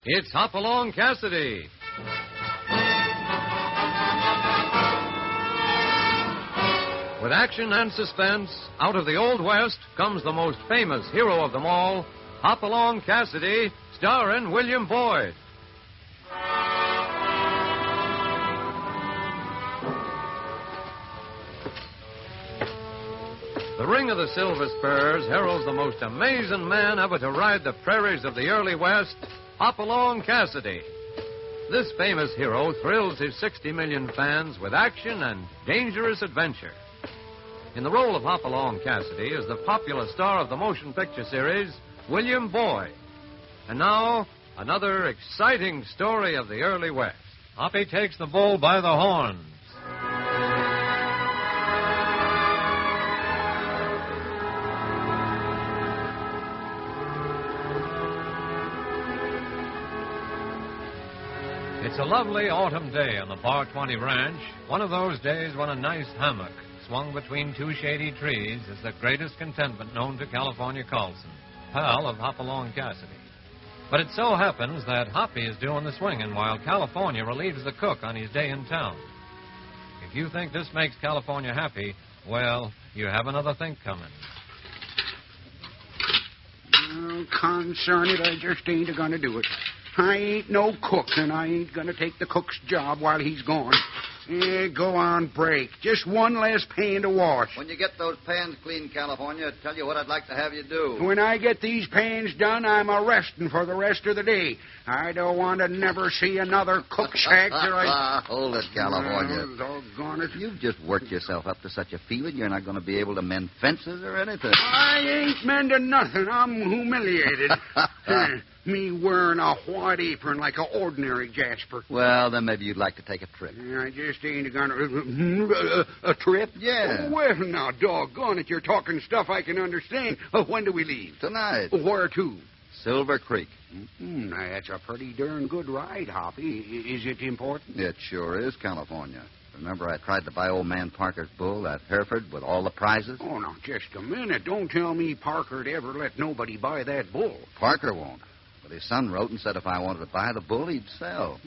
It's Hopalong Cassidy. With action and suspense, out of the Old West comes the most famous hero of them all, Hopalong Cassidy, starring William Boyd. The Ring of the Silver Spurs heralds the most amazing man ever to ride the prairies of the early West, Hopalong Cassidy. This famous hero thrills his 60 million fans with action and dangerous adventure. In the role of Hopalong Cassidy is the popular star of the motion picture series, William Boyd. And now, another exciting story of the early West. Hoppy takes the bull by the horns. It's a lovely autumn day on the Bar 20 Ranch, one of those days when a nice hammock swung between two shady trees is the greatest contentment known to California Carlson, pal of Hopalong Cassidy. But it so happens that Hoppy is doing the swinging while California relieves the cook on his day in town. If you think this makes California happy, well, you have another think coming. Oh, concern it, I just ain't going to do it. I ain't no cook, and I ain't going to take the cook's job while he's gone. Go on, break. Just one less pan to wash. When you get those pans clean, California, I'll tell you what I'd like to have you do. When I get these pans done, I'm a-resting for the rest of the day. I don't want to never see another cook shack till I... Hold it, California. Doggone it. You've just worked yourself up to such a fever, you're not going to be able to mend fences or anything. I ain't mending nothing. I'm humiliated. Me wearing a white apron like an ordinary Jasper. Well, then maybe you'd like to take a trip. I just ain't gonna... A trip? Yeah. Well, now, doggone it, you're talking stuff I can understand. When do we leave? Tonight. Where to? Silver Creek. That's a pretty darn good ride, Hoppy. Is it important? It sure is, California. Remember I tried to buy old man Parker's bull at Hereford with all the prizes? Oh, now, just a minute. Don't tell me Parker'd ever let nobody buy that bull. Parker won't. But his son wrote and said if I wanted to buy the bull, he'd sell.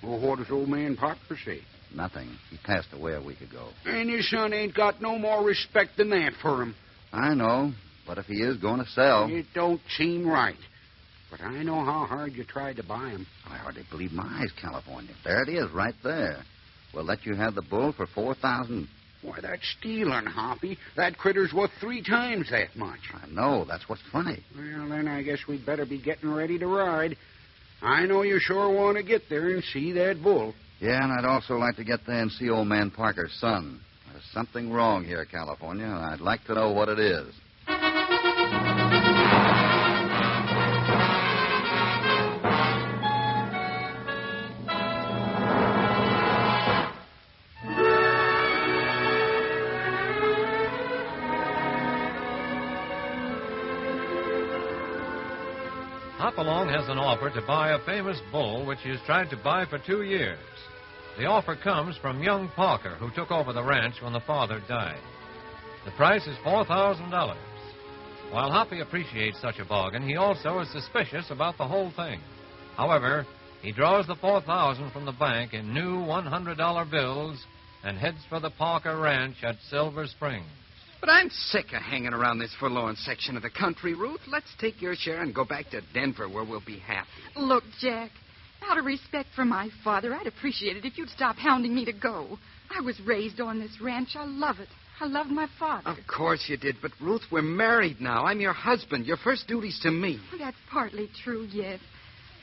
Well, what does old man Parker say? Nothing. He passed away a week ago. And his son ain't got no more respect than that for him. I know, but if he is going to sell... It don't seem right. But I know how hard you tried to buy him. I hardly believe my eyes, California. There it is, right there. We'll let you have the bull for $4,000. Why, that's stealing, Hoppy. That critter's worth 3 times that much. I know. That's what's funny. Well, then I guess we'd better be getting ready to ride. I know you sure want to get there and see that bull. Yeah, and I'd also like to get there and see old man Parker's son. There's something wrong here, California, and I'd like to know what it is. Hopalong has an offer to buy a famous bull which he's tried to buy for 2 years. The offer comes from young Parker, who took over the ranch when the father died. The price is $4,000. While Hoppy appreciates such a bargain, he also is suspicious about the whole thing. However, he draws the $4,000 from the bank in new $100 bills and heads for the Parker Ranch at Silver Springs. But I'm sick of hanging around this forlorn section of the country, Ruth. Let's take your share and go back to Denver, where we'll be happy. Look, Jack, out of respect for my father, I'd appreciate it if you'd stop hounding me to go. I was raised on this ranch. I love it. I love my father. Of course you did, but, Ruth, we're married now. I'm your husband. Your first duty's to me. That's partly true, yes.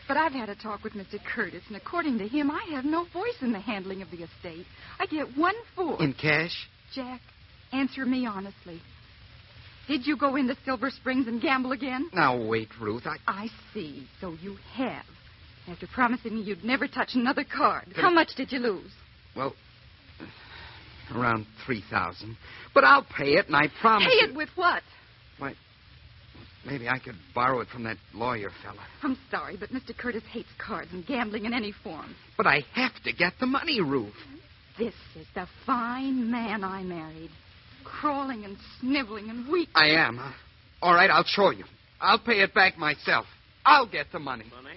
But I've had a talk with Mr. Curtis, and according to him, I have no voice in the handling of the estate. I get 1/4. In cash? Jack, answer me honestly. Did you go into Silver Springs and gamble again? Now, wait, Ruth. I see. So you have. After promising me you'd never touch another card. How much did you lose? Well, around $3,000. But I'll pay it, and I promise Pay it with what? Why, maybe I could borrow it from that lawyer fella. I'm sorry, but Mr. Curtis hates cards and gambling in any form. But I have to get the money, Ruth. This is the fine man I married. Crawling and sniveling and weak. I am, huh? All right, I'll show you. I'll pay it back myself. I'll get the money. Money?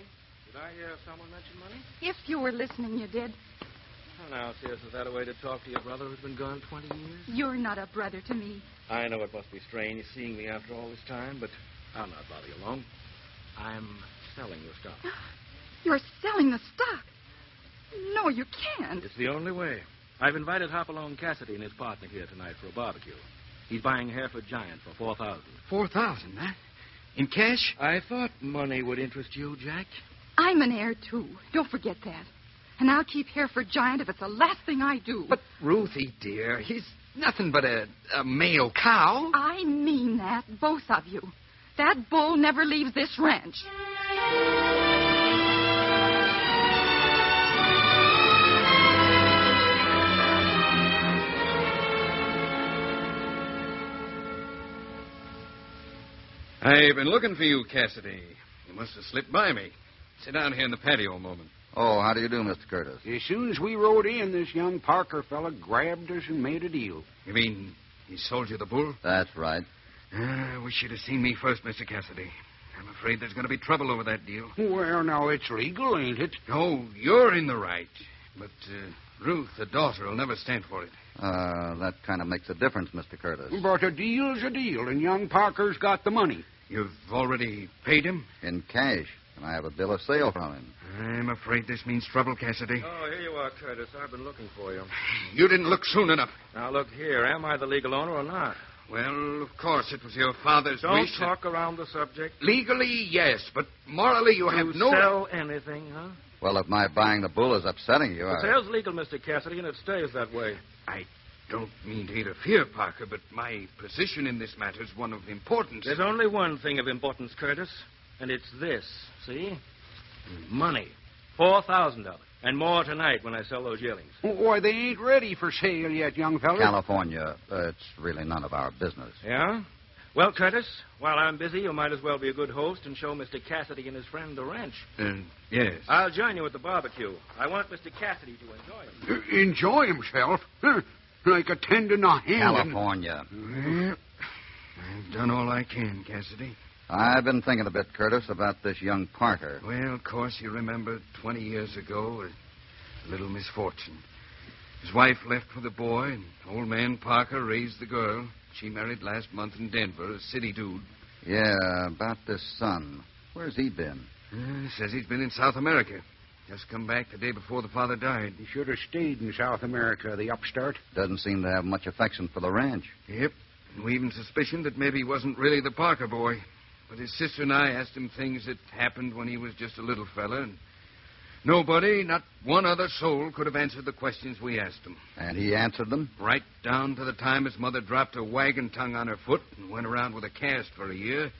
Did I hear someone mention money? If you were listening, you did. Oh, now, sis, is that a way to talk to your brother who's been gone 20 years? You're not a brother to me. I know it must be strange seeing me after all this time, but I'll not bother you long. I'm selling the stock. You're selling the stock. No, you can't. It's the only way. I've invited Hopalong Cassidy and his partner here tonight for a barbecue. He's buying Hereford Giant for $4,000. $4,000, huh? In cash? I thought money would interest you, Jack. I'm an heir, too. Don't forget that. And I'll keep Hereford Giant if it's the last thing I do. But, Ruthie, dear, he's nothing but a male cow. I mean that, both of you. That bull never leaves this ranch. I've been looking for you, Cassidy. You must have slipped by me. Sit down here in the patio a moment. Oh, how do you do, Mr. Curtis? As soon as we rode in, this young Parker fella grabbed us and made a deal. You mean he sold you the bull? That's right. I wish you'd have seen me first, Mr. Cassidy. I'm afraid there's going to be trouble over that deal. Well, now, it's legal, ain't it? No, you're in the right. But Ruth, the daughter, will never stand for it. That kind of makes a difference, Mr. Curtis. But a deal's a deal, and young Parker's got the money. You've already paid him? In cash. And I have a bill of sale from him. I'm afraid this means trouble, Cassidy. Oh, here you are, Curtis. I've been looking for you. You didn't look soon enough. Now, look here. Am I the legal owner or not? Well, of course, it was your father's Don't wish. talk around the subject. Legally, yes, but morally you have no... sell anything, huh? Well, if my buying the bull is upsetting you, The sale's legal, Mr. Cassidy, and it stays that way. I don't mean to interfere, Parker, but my position in this matter is one of importance. There's only one thing of importance, Curtis, and it's this, see? Money. $4,000. And more tonight when I sell those yearlings. Why, they ain't ready for sale yet, young fella. California, it's really none of our business. Yeah? Well, Curtis, while I'm busy, you might as well be a good host and show Mr. Cassidy and his friend the ranch. Yes. I'll join you at the barbecue. I want Mr. Cassidy to enjoy it. Enjoy himself? Huh, like attending a hen. California. Well, I've done all I can, Cassidy. I've been thinking a bit, Curtis, about this young Parker. Well, of course, you remember 20 years ago, a little misfortune. His wife left with a boy, and old man Parker raised the girl. She married last month in Denver, a city dude. Yeah, about this son. Where's he been? Says he's been in South America. Just come back the day before the father died. He should have stayed in South America, the upstart. Doesn't seem to have much affection for the ranch. Yep. And we even suspicioned that maybe he wasn't really the Parker boy. But his sister and I asked him things that happened when he was just a little fella, and nobody, not one other soul, could have answered the questions we asked him. And he answered them? Right down to the time his mother dropped a wagon tongue on her foot and went around with a cast for a year.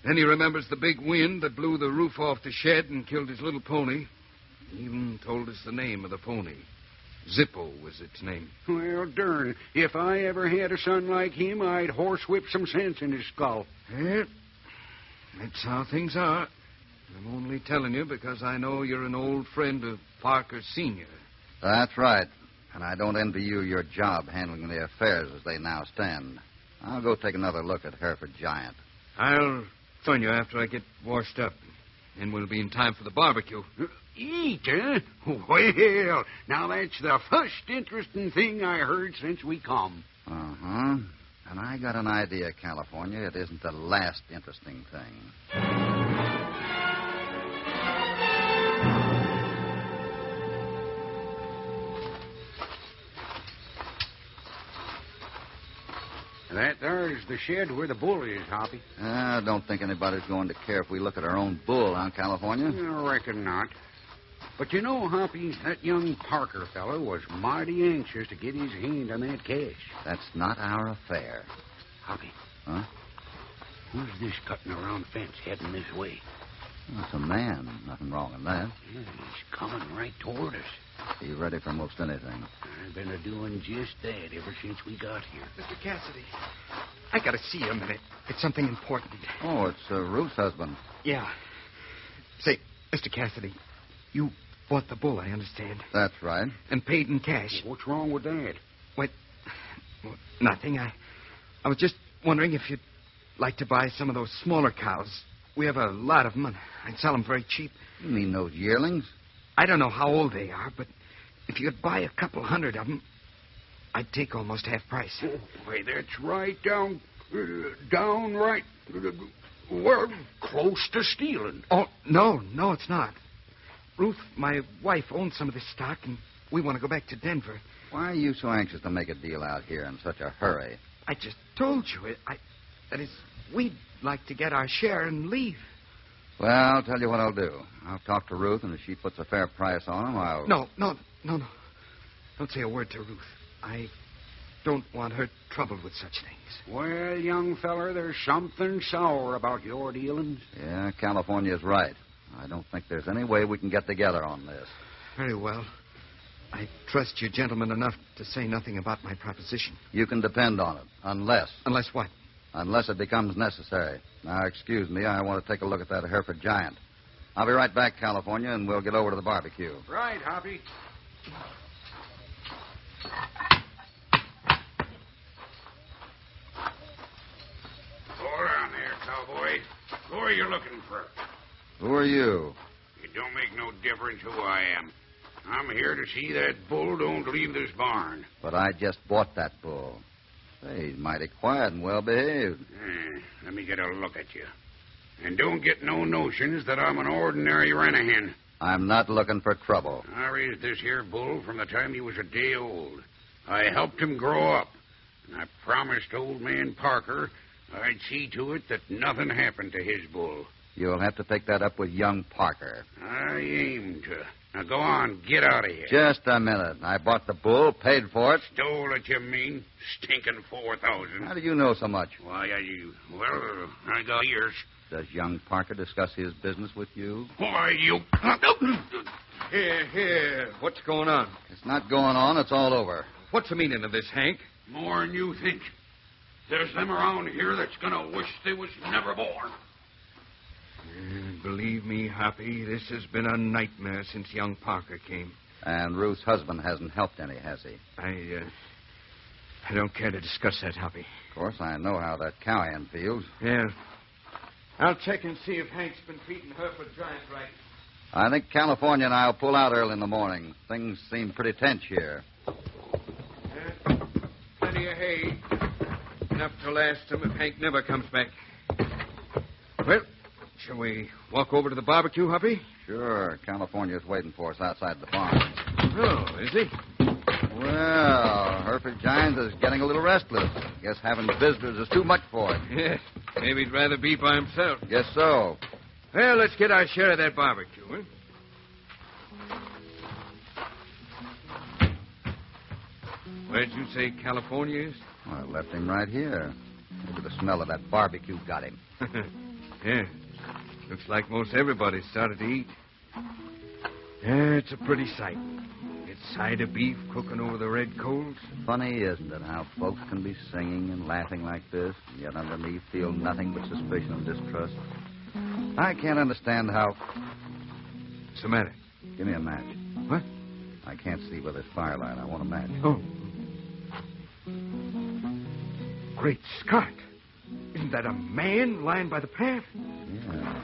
Then he remembers the big wind that blew the roof off the shed and killed his little pony. He even told us the name of the pony. Zippo was its name. Well, darn. If I ever had a son like him, I'd horsewhip some sense in his skull. Well, that's how things are. I'm only telling you because I know you're an old friend of Parker Sr. That's right. And I don't envy you your job handling the affairs as they now stand. I'll go take another look at Hereford Giant. I'll phone you after I get washed up. And we'll be in time for the barbecue. Eat, eh? Well, now that's the first interesting thing I heard since we come. Uh-huh. And I got an idea, California. It isn't the last interesting thing. That there's the shed where the bull is, Hoppy. I don't think anybody's going to care if we look at our own bull, huh, California? I reckon not. But you know, Hoppy, that young Parker fellow was mighty anxious to get his hand on that cash. That's not our affair. Hoppy. Huh? Who's this cutting around the fence heading this way? Well, it's a man. Nothing wrong in that. Yeah, he's coming right toward us. Be ready for most anything. I've been doing just that ever since we got here. Mr. Cassidy, I got to see you a minute. It's something important. Oh, it's Ruth's husband. Yeah. Say, Mr. Cassidy, you bought the bull, I understand. That's right. And paid in cash. What's wrong with that? What? Well, nothing. I was just wondering if you'd like to buy some of those smaller cows. We have a lot of money. I'd sell them very cheap. You mean those yearlings? I don't know how old they are, but if you'd buy a couple hundred of them, I'd take almost half price. Oh, why, that's right downright, well, close to stealing. Oh, no, it's not. Ruth, my wife, owns some of this stock, and we want to go back to Denver. Why are you so anxious to make a deal out here in such a hurry? I just told you. That is, we'd like to get our share and leave. Well, I'll tell you what I'll do. I'll talk to Ruth, and if she puts a fair price on them, I'll... No. Don't say a word to Ruth. I don't want her troubled with such things. Well, young feller, there's something sour about your dealings. Yeah, California's right. I don't think there's any way we can get together on this. Very well. I trust you gentlemen enough to say nothing about my proposition. You can depend on it, unless... Unless what? Unless it becomes necessary. Now, excuse me, I want to take a look at that Hereford Giant. I'll be right back, California, and we'll get over to the barbecue. Right, Hoppy. Hold on there, cowboy. Who are you looking for? Who are you? It don't make no difference who I am. I'm here to see that bull don't leave this barn. But I just bought that bull. Say, he's mighty quiet and well-behaved. Let me get a look at you. And don't get no notions that I'm an ordinary Renahan. I'm not looking for trouble. I raised this here bull from the time he was a day old. I helped him grow up. And I promised old man Parker I'd see to it that nothing happened to his bull. You'll have to take that up with young Parker. I aim to. Now, go on, get out of here. Just a minute. I bought the bull, paid for it. Stole it, you mean? Stinking 4,000. How do you know so much? Why, I got ears. Does young Parker discuss his business with you? Why, you... Here. What's going on? It's not going on. It's all over. What's the meaning of this, Hank? More'n you think. There's them around here that's gonna wish they was never born. Believe me, Hoppy, this has been a nightmare since young Parker came. And Ruth's husband hasn't helped any, has he? I don't care to discuss that, Hoppy. Of course, I know how that cowhand feels. Yeah. I'll check and see if Hank's been feeding her for Giant right. I think California and I will pull out early in the morning. Things seem pretty tense here. Plenty of hay. Enough to last him if Hank never comes back. Well, shall we walk over to the barbecue, Hoppy? Sure. California's waiting for us outside the farm. Oh, is he? Well, Hereford Giants is getting a little restless. Guess having visitors is too much for him. Yeah. Maybe he'd rather be by himself. Guess so. Well, let's get our share of that barbecue, huh? Where'd you say California is? Well, I left him right here. Maybe the smell of that barbecue got him. Yeah. Looks like most everybody's started to eat. Yeah, it's a pretty sight. It's cider beef cooking over the red coals. Funny, isn't it, how folks can be singing and laughing like this, and yet underneath feel nothing but suspicion and distrust? I can't understand how... What's the matter? Give me a match. What? I can't see with this firelight. I want a match. Oh. Great Scott. Isn't that a man lying by the path? Yeah.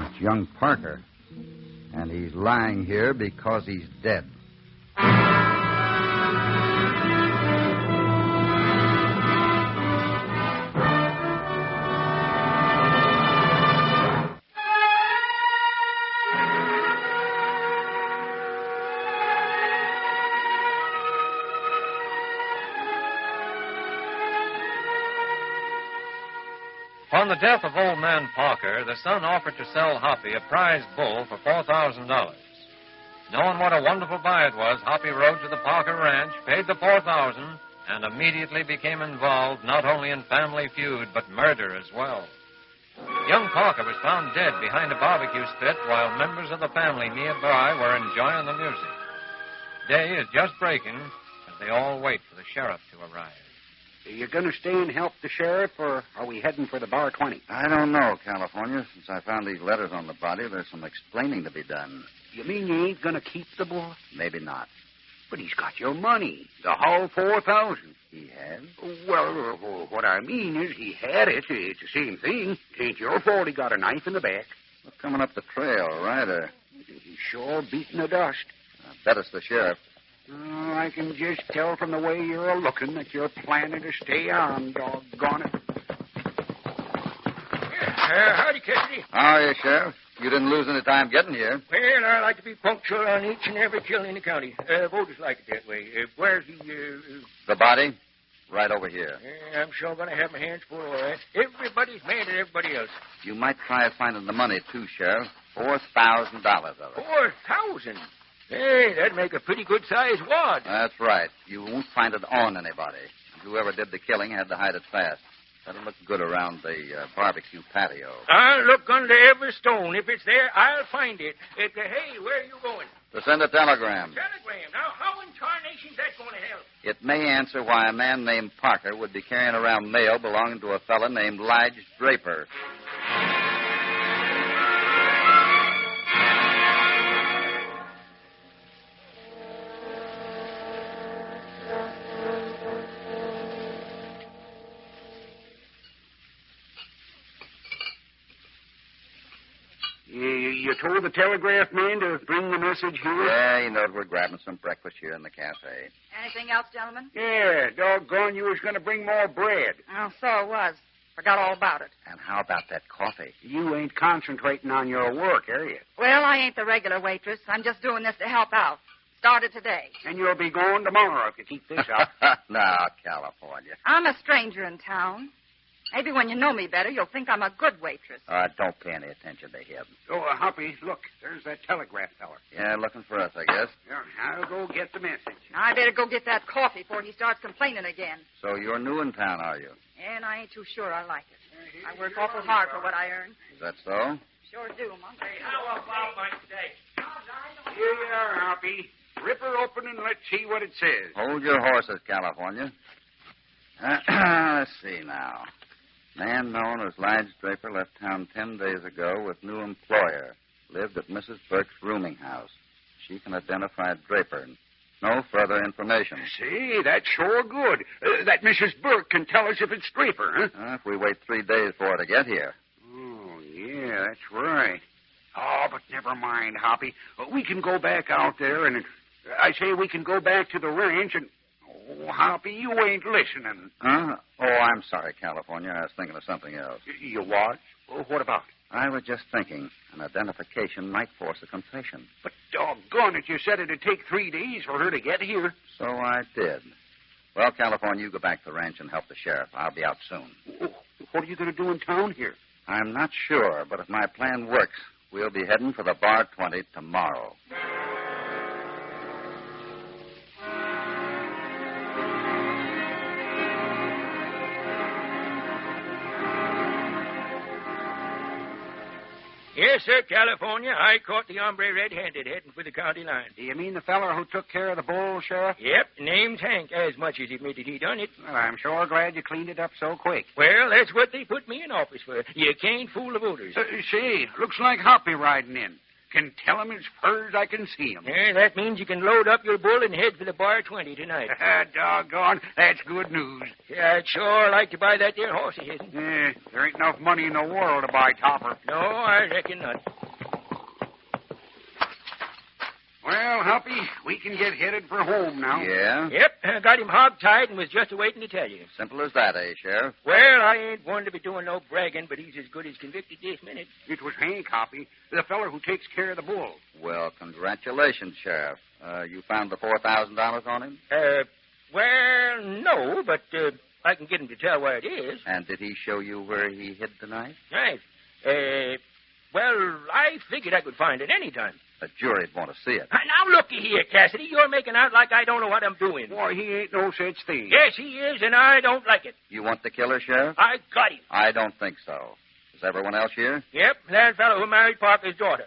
It's young Parker. And he's lying here because he's dead. On the death of old man Parker, the son offered to sell Hoppy a prize bull for $4,000. Knowing what a wonderful buy it was, Hoppy rode to the Parker ranch, paid the $4,000, and immediately became involved not only in family feud, but murder as well. Young Parker was found dead behind a barbecue spit while members of the family nearby were enjoying the music. Day is just breaking as they all wait for the sheriff to arrive. Are you going to stay and help the sheriff, or are we heading for the Bar 20? I don't know, California. Since I found these letters on the body, there's some explaining to be done. You mean you ain't going to keep the bull? Maybe not. But he's got your money, the whole 4,000. He has? Well, what I mean is he had it. It's the same thing. It ain't your fault he got a knife in the back. Well, coming up the trail, Ryder. He's sure beating the dust. I bet it's the sheriff. Oh, I can just tell from the way you're a-looking that you're planning to stay on, doggone it. Howdy, Cassidy. How are you, Sheriff? You didn't lose any time getting here. Well, I like to be punctual on each and every kill in the county. Voters like it that way. Where's the... The body? Right over here. I'm sure going to have my hands full of all that. Everybody's mad at everybody else. You might try finding the money, too, Sheriff. $4,000 of it. 4,000? Hey, that'd make a pretty good-sized wad. That's right. You won't find it on anybody. Whoever did the killing had to hide it fast. That'll look good around the barbecue patio. I'll look under every stone. If it's there, I'll find it. Hey, where are you going? To send a telegram. Telegram? Now, how in tarnation's that going to help? It may answer why a man named Parker would be carrying around mail belonging to a fellow named Lige Draper. You told the telegraph man to bring the message here? Yeah, he knows we're grabbing some breakfast here in the cafe. Anything else, gentlemen? Yeah, doggone, you was going to bring more bread. Oh, so it was. Forgot all about it. And how about that coffee? You ain't concentrating on your work, are you? Well, I ain't the regular waitress. I'm just doing this to help out. Started today. And you'll be going tomorrow if you keep this up. No, California. I'm a stranger in town. Maybe when you know me better, you'll think I'm a good waitress. Don't pay any attention to him. Oh, Hoppy, look, there's that telegraph feller. Yeah, looking for us, I guess. Yeah, I'll go get the message. I better go get that coffee before he starts complaining again. So you're new in town, are you? And I ain't too sure I like it. I work awful hard for what I earn. Is that so? Sure do, Mom. Hey, how about my steak? Here you are, Hoppy. Rip her open and let's see what it says. Hold your horses, California. Let's see now. Man known as Lige Draper left town 10 days ago with new employer. Lived at Mrs. Burke's rooming house. She can identify Draper. No further information. See, that's sure good. That Mrs. Burke can tell us if it's Draper, huh? If we wait 3 days for her to get here. Oh, yeah, that's right. Oh, but never mind, Hoppy. We can go back out there and... I say we can go back to the ranch and... Oh, Hoppy, you ain't listening. Huh? Oh, I'm sorry, California. I was thinking of something else. You what? Oh, what about it? I was just thinking an identification might force a confession. But doggone it, you said it'd take 3 days for her to get here. So I did. Well, California, you go back to the ranch and help the sheriff. I'll be out soon. Oh, what are you going to do in town here? I'm not sure, but if my plan works, we'll be heading for the Bar 20 tomorrow. Yes, sir, California. I caught the hombre red-handed heading for the county line. Do you mean the feller who took care of the bull, Sheriff? Yep, name's Hank, as much as he admitted he done it. Well, I'm sure glad you cleaned it up so quick. Well, that's what they put me in office for. You can't fool the voters. See, looks like Hoppy riding in. Can tell him as far as I can see him. Yeah, that means you can load up your bull and head for the Bar 20 tonight. Doggone, that's good news. Yeah, I'd sure like to buy that there horse of his. There ain't enough money in the world to buy Topper. No, I reckon not. Well, Hoppy, we can get headed for home now. Yeah? Yep, I got him hog-tied and was just waiting to tell you. Simple as that, Sheriff? Well, I ain't one to be doing no bragging, but he's as good as convicted this minute. It was Hank, Hoppy, the feller who takes care of the bull. Well, congratulations, Sheriff. You found the $4,000 on him? Well, no, but I can get him to tell where it is. And did he show you where he hid the knife? Right. Well, I figured I could find it any time. The jury'd want to see it. Now, looky here, Cassidy. You're making out like I don't know what I'm doing. Why, he ain't no such thing. Yes, he is, and I don't like it. You want the killer, Sheriff? I got him. I don't think so. Is everyone else here? Yep, that fellow who married Parker's daughter.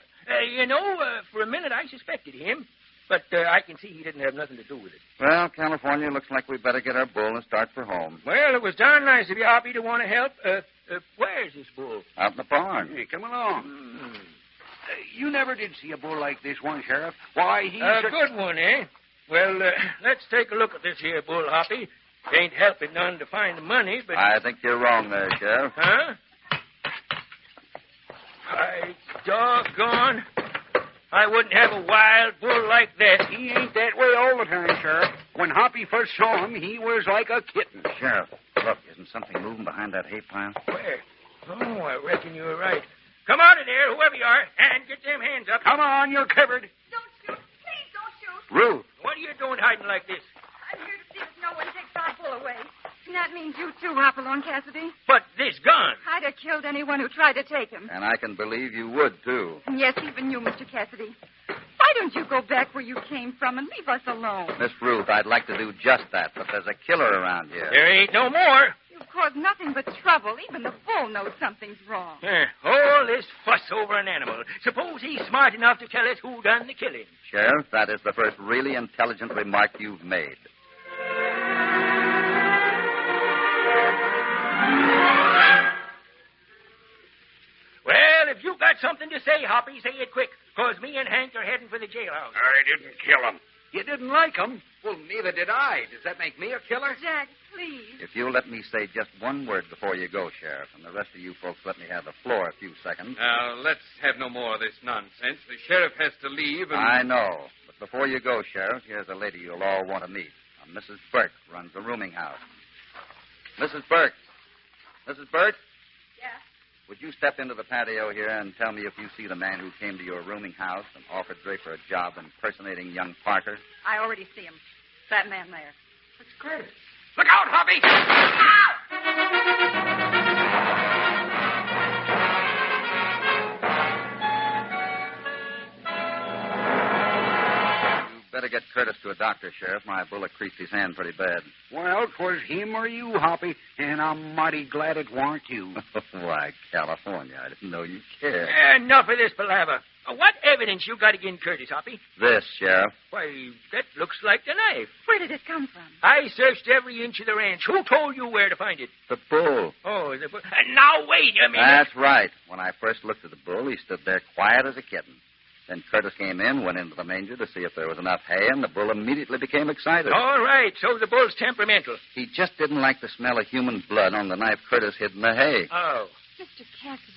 For a minute I suspected him, but I can see he didn't have nothing to do with it. Well, California, looks like we better get our bull and start for home. Well, it was darn nice of you, Hoppy, to want to help. Where's this bull? Out in the barn. Hey, come along. You never did see a bull like this one, Sheriff. Why, he's a good one, eh? Well, let's take a look at this here bull, Hoppy. Ain't helping none to find the money, but... I think you're wrong there, Sheriff. Huh? By doggone. I wouldn't have a wild bull like that. He ain't that way all the time, Sheriff. When Hoppy first saw him, he was like a kitten. Sheriff, look, isn't something moving behind that hay pile? Where? Oh, I reckon you're right. Come out of there, whoever you are, and get them hands up. Come on, you're covered. Don't shoot. Please don't shoot. Ruth! What are you doing hiding like this? I'm here to see if no one takes our bull away. And that means you too, Hopalong Cassidy. But this gun. I'd have killed anyone who tried to take him. And I can believe you would, too. And yes, even you, Mr. Cassidy. Why don't you go back where you came from and leave us alone? Miss Ruth, I'd like to do just that, but there's a killer around here. There ain't no more. You've caused nothing but trouble. Even the bull knows something's wrong. All this fuss over an animal. Suppose he's smart enough to tell us who done the killing. Sheriff, that is the first really intelligent remark you've made. Well, if you got something to say, Hoppy, say it quick, because me and Hank are heading for the jailhouse. I didn't kill him. You didn't like him? Well, neither did I. Does that make me a killer? Jack, please. If you'll let me say just one word before you go, Sheriff, and the rest of you folks let me have the floor a few seconds. Now, let's have no more of this nonsense. The sheriff has to leave and... I know, but before you go, Sheriff, here's a lady you'll all want to meet. Mrs. Burke runs the rooming house. Mrs. Burke. Mrs. Burke? Yeah? Would you step into the patio here and tell me if you see the man who came to your rooming house and offered Draper a job impersonating young Parker? I already see him. That man there. It's Curtis. Look out, Hoppy! Better get Curtis to a doctor, Sheriff. My bullet creased his hand pretty bad. Well, 'twas him or you, Hoppy, and I'm mighty glad it warn't you. Why, California, I didn't know you cared. Enough of this palaver. What evidence you got against Curtis, Hoppy? This, Sheriff. Why, that looks like the knife. Where did it come from? I searched every inch of the ranch. Who told you where to find it? The bull. Oh, the bull. Now, wait a minute. That's right. When I first looked at the bull, he stood there quiet as a kitten. Then Curtis came in, went into the manger to see if there was enough hay, and the bull immediately became excited. All right, so the bull's temperamental. He just didn't like the smell of human blood on the knife Curtis hid in the hay. Oh. Mr. Cassidy,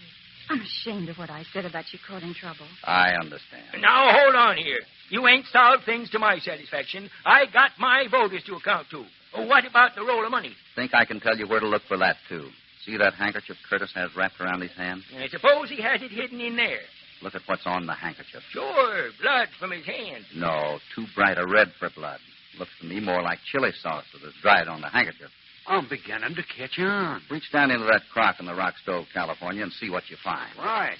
I'm ashamed of what I said about you caught in trouble. I understand. Now, hold on here. You ain't solved things to my satisfaction. I got my voters to account to. What about the roll of money? Think I can tell you where to look for that, too. See that handkerchief Curtis has wrapped around his hand? I suppose he has it hidden in there. Look at what's on the handkerchief. Sure, blood from his hand. No, too bright a red for blood. Looks to me more like chili sauce that is dried on the handkerchief. I'm beginning to catch on. Reach down into that crock in the rock stove, California, and see what you find. Right.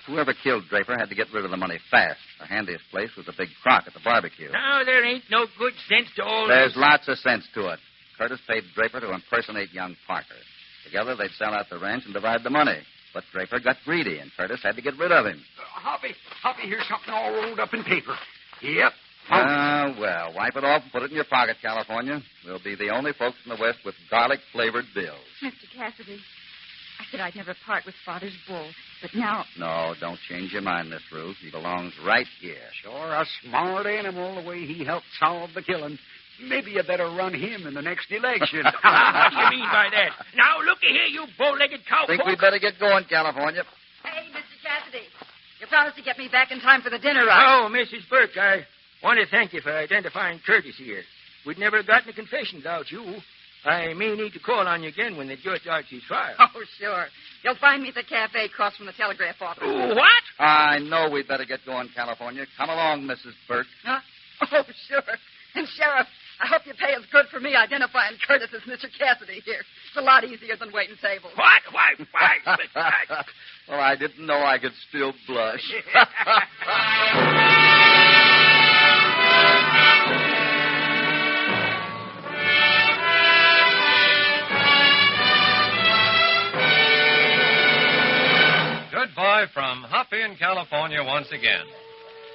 Whoever killed Draper had to get rid of the money fast. The handiest place was the big crock at the barbecue. Now, there ain't no good sense to all There's this. lots of sense to it. Curtis paid Draper to impersonate young Parker. Together, they'd sell out the ranch and divide the money. But Draper got greedy, and Curtis had to get rid of him. Hoppy, here's something all rolled up in paper. Yep. Well, wipe it off and put it in your pocket, California. We'll be the only folks in the West with garlic-flavored bills. Mr. Cassidy, I said I'd never part with Father's bull, but now... No, don't change your mind, Miss Ruth. He belongs right here. Sure, a smart animal, the way he helped solve the killing. Maybe you better run him in the next election. What do you mean by that? Now, looky here, you bow-legged cowpoke. Think we'd better get going, California. Hey, Mr. Cassidy, you promised to get me back in time for the dinner, right? Oh, Mrs. Burke, I want to thank you for identifying Curtis here. We'd never gotten a confession without you. I may need to call on you again when the judge starts his trial. Oh, sure. You'll find me at the cafe across from the telegraph office. What? I know we'd better get going, California. Come along, Mrs. Burke. Huh? Oh, sure. And, Sheriff, I hope you pay as good for me identifying Curtis as Mr. Cassidy here. It's a lot easier than waiting tables. What? Why? Well, I didn't know I could still blush. Goodbye from Hoppy in California once again.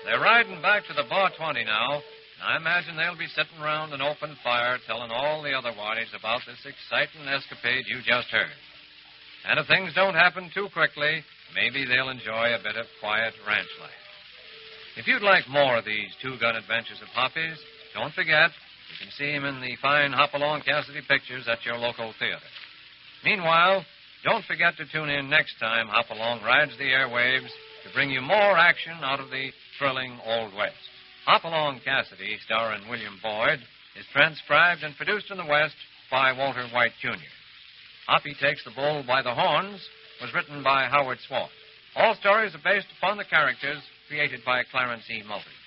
They're riding back to the Bar 20 now. I imagine they'll be sitting around an open fire telling all the other waddies about this exciting escapade you just heard. And if things don't happen too quickly, maybe they'll enjoy a bit of quiet ranch life. If you'd like more of these two-gun adventures of Hoppy's, Don't forget, you can see him in the fine Hopalong Cassidy pictures at your local theater. Meanwhile, don't forget to tune in next time Hopalong rides the airwaves to bring you more action out of the thrilling Old West. Hopalong Cassidy, starring William Boyd, is transcribed and produced in the West by Walter White, Jr. Hoppy Takes the Bull by the Horns was written by Howard Swan. All stories are based upon the characters created by Clarence E. Mulvey.